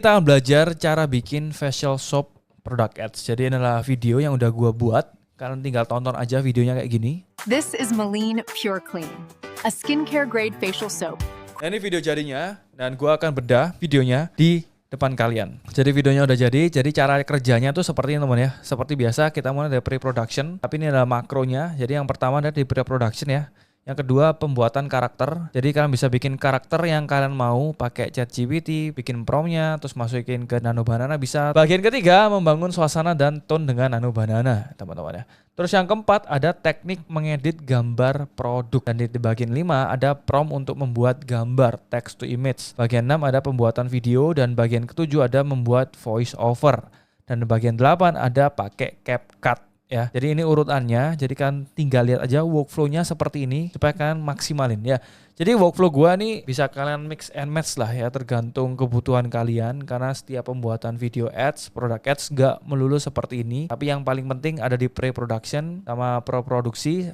Kita akan belajar cara bikin facial soap product ads. Jadi ini adalah video yang udah gua buat. Kalian tinggal tonton aja videonya kayak gini. This is Maline Pure Clean, a skincare grade facial soap. Nah, ini video jadinya dan gua akan bedah videonya di depan kalian. Jadi videonya udah jadi cara kerjanya tuh seperti ini teman ya. Seperti biasa kita mulai dari pre-production, tapi ini adalah makronya. Jadi yang pertama ada di pre-production ya. Yang kedua pembuatan karakter. Jadi kalian bisa bikin karakter yang kalian mau pakai ChatGPT, bikin promptnya, terus masukin ke Nano Banana bisa. Bagian ketiga membangun suasana dan tone dengan Nano Banana, teman-teman ya. Terus yang keempat ada teknik mengedit gambar produk. Dan di bagian 5 ada prompt untuk membuat gambar text to image. Bagian 6 ada pembuatan video dan bagian ke-7 ada membuat voice over. Dan di bagian 8 ada pakai CapCut. Ya, jadi ini urutannya. Jadi kan tinggal lihat aja workflow-nya seperti ini supaya kalian maksimalin ya. Jadi workflow gua nih bisa kalian mix and match lah ya, tergantung kebutuhan kalian karena setiap pembuatan video ads, product ads gak melulu seperti ini. Tapi yang paling penting ada di pre-production sama produksi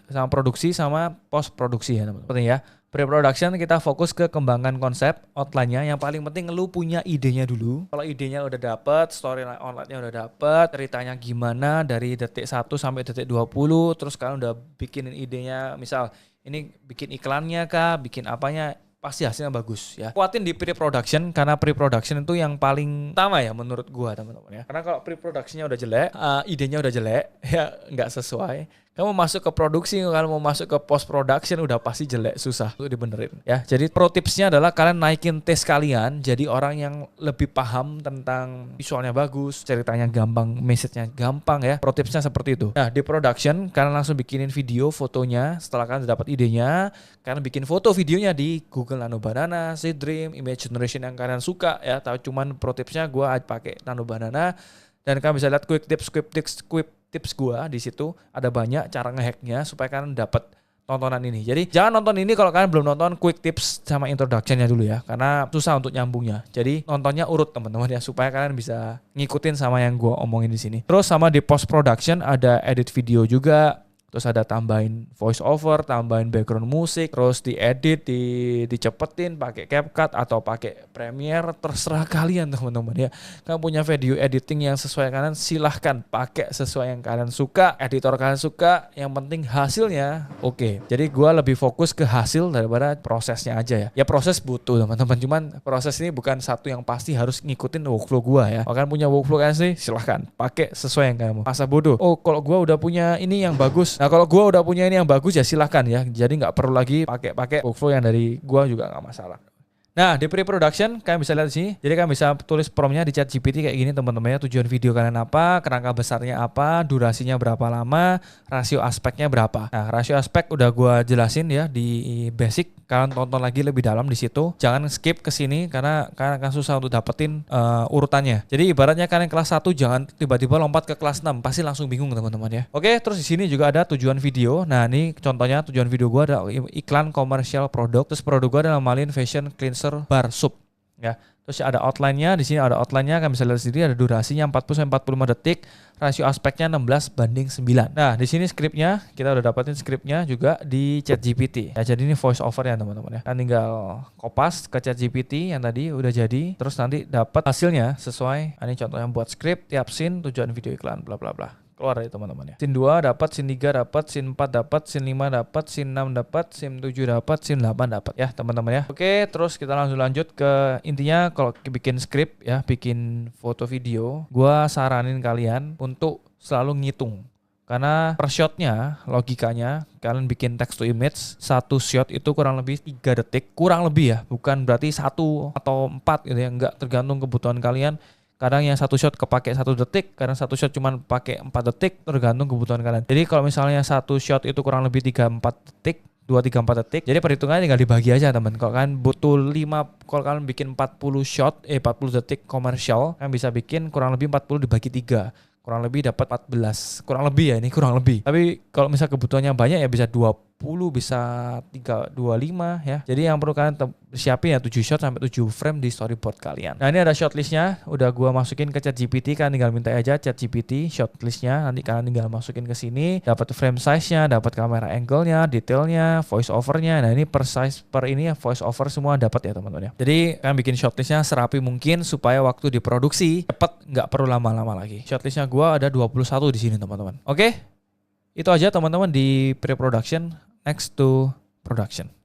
sama post-produksi ya teman-teman. Penting ya. Pre-production kita fokus ke kembangan konsep, outline-nya. Yang paling penting lu punya idenya dulu. Kalau idenya udah dapet, storyline online-nya udah dapet, ceritanya gimana dari detik 1 sampai detik 20, terus kalian udah bikinin idenya, misal ini bikin iklannya kah, bikin apanya, pasti hasilnya bagus ya. Kuatin di pre-production karena pre-production itu yang paling utama ya menurut gua teman-teman ya. Karena kalau pre-productionnya udah jelek, idenya udah jelek, ya nggak sesuai. Kamu masuk ke produksi, kalau mau masuk ke post production udah pasti jelek, susah untuk dibenerin ya. Jadi pro tipsnya adalah kalian naikin taste kalian jadi orang yang lebih paham tentang visualnya bagus, ceritanya gampang, message-nya gampang ya. Pro tipsnya seperti itu. Nah, di production kalian langsung bikinin video fotonya. Setelah kalian dapat idenya, kalian bikin foto videonya di Google Nano Banana, Seedream, image generation yang kalian suka ya. Tahu cuman pro tipsnya gua pakai Nano Banana dan kalian bisa lihat quick tips gua di situ ada banyak cara ngehacknya supaya kalian dapat tontonan ini. Jadi jangan nonton ini kalau kalian belum nonton quick tips sama introductionnya dulu ya, karena susah untuk nyambungnya. Jadi nontonnya urut teman-teman ya supaya kalian bisa ngikutin sama yang gua omongin di sini. Terus sama di post production ada edit video juga. Terus ada tambahin voice over, tambahin background musik, terus diedit, dicepetin pakai CapCut atau pakai Premiere, terserah kalian teman-teman ya. Kamu punya video editing yang sesuai kalian, silahkan pakai sesuai yang kalian suka, editor kalian suka, yang penting hasilnya oke. Jadi gua lebih fokus ke hasil daripada prosesnya aja ya. Ya proses butuh teman-teman, cuman proses ini bukan satu yang pasti harus ngikutin workflow gua ya. Kalau kalian punya workflow kalian sih, silahkan pakai sesuai yang kalian mau. Masa bodoh. Oh, kalau gua udah punya ini yang bagus. Nah, kalau gue udah punya ini yang bagus ya silahkan ya. Jadi nggak perlu lagi pakai workflow yang dari gue juga nggak masalah. Nah, di pre-production kalian bisa lihat di sini. Jadi kalian bisa tulis promptnya di ChatGPT kayak gini teman-teman ya. Tujuan video kalian apa, kerangka besarnya apa, durasinya berapa lama, rasio aspeknya berapa. Nah, rasio aspek udah gue jelasin ya di basic. Kalian tonton lagi lebih dalam di situ. Jangan skip ke sini karena kalian akan susah untuk dapetin urutannya. Jadi ibaratnya kalian kelas 1 jangan tiba-tiba lompat ke kelas 6, pasti langsung bingung teman-teman ya. Oke, terus di sini juga ada tujuan video. Nah, ini contohnya tujuan video gue ada iklan komersial produk. Terus produk gue adalah Maline Facial Cleanser Bar Soap ya. Terus ada outline-nya, di sini ada outline-nya, kalian bisa lihat sendiri ada durasinya 40-45 detik, rasio aspeknya 16:9. Nah, di sini skripnya, kita udah dapetin skripnya juga di ChatGPT. Ya, jadi ini voice over ya teman-teman ya. Kan tinggal kopas ke ChatGPT yang tadi udah jadi, terus nanti dapat hasilnya sesuai. Ini contohnya buat skrip, tiap scene, tujuan video iklan, bla bla bla. Keluar dari teman-teman ya. Scene 2 dapat, scene 3 dapat, scene 4 dapat, scene 5 dapat, scene 6 dapat, scene 7 dapat, scene 8 dapat ya teman-teman ya. Oke, terus kita langsung lanjut ke intinya kalau bikin skrip ya, bikin foto video, gua saranin kalian untuk selalu ngitung. Karena per shotnya, logikanya kalian bikin text to image, satu shot itu kurang lebih 3 detik, kurang lebih ya, bukan berarti 1 atau 4 gitu ya, enggak, tergantung kebutuhan kalian. Kadang yang satu shot kepake 1 detik, kadang satu shot cuma pakai 4 detik, tergantung kebutuhan kalian. Jadi kalau misalnya satu shot itu kurang lebih 3-4 detik, 2-3-4 detik, jadi perhitungannya tinggal dibagi aja teman. Kalau kalian butuh 5, kalau kalian bikin 40 detik komersial, kalian bisa bikin kurang lebih 40 dibagi 3. Kurang lebih dapat 14. Kurang lebih ya, ini kurang lebih. Tapi kalau misalnya kebutuhannya banyak ya bisa bisa 325 ya. Jadi yang perlu kalian siapin ya 7 shot sampai 7 frame di storyboard kalian. Nah ini ada shotlistnya, udah gua masukin ke ChatGPT, kalian tinggal minta aja ChatGPT shotlistnya, nanti kalian tinggal masukin ke sini, dapat frame size-nya, dapat kamera angle-nya, detailnya, voice over-nya. Nah ini per size per ini ya voice over semua dapat ya teman-teman ya. Jadi kalian bikin shotlistnya serapi mungkin supaya waktu diproduksi cepet, nggak perlu lama-lama lagi. Shotlistnya gua ada 21 di sini teman-teman. Oke? Itu aja teman-teman di pre-production. Next to production.